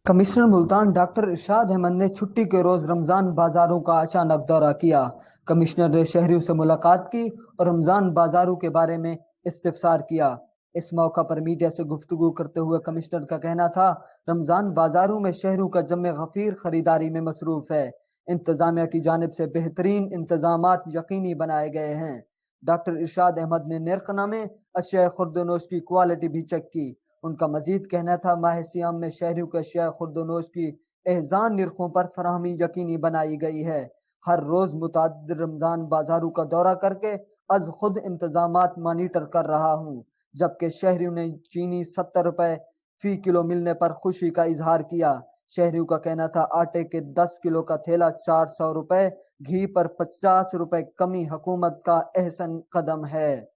Commissioner Multan doctor इरशाद अहमद ने छुट्टी के रोज रमजान बाजारों का अचानक दौरा किया। कमिश्नर ने शहरियों से मुलाकात की और रमजान बाजारों के बारे में इस्तिफसार किया। इस मौका पर मीडिया से गुफ्तगू करते हुए कमिश्नर का कहना था, रमजान बाजारों में शहरों का जम गफीर खरीदारी में मसरूफ है। इंतजामिया की जानिब से बेहतरीन इंतजामात यकीनी बनाए गए हैं। डॉक्टर इरशाद अहमद ने निर्खना में अशिया खुर्दनोश की क्वालिटी भी चेक की। उनका मजीद कहना था, माह सियाम में शहरियों के अशिया खुर्दनोश की एहसान निरखों पर फराहमी यकीनी बनाई गई है। हर रोज मुतादिद रमजान बाजारों का दौरा करके अज खुद इंतजामात मॉनिटर कर रहा हूँ। जबकि शहरियों ने चीनी 70 रुपए फी किलो मिलने पर खुशी का इजहार किया। शहरियों का कहना था, आटे के 10 किलो का थैला 400 रुपए, घी पर 50 रुपए कमी हुकूमत का अहसन कदम है।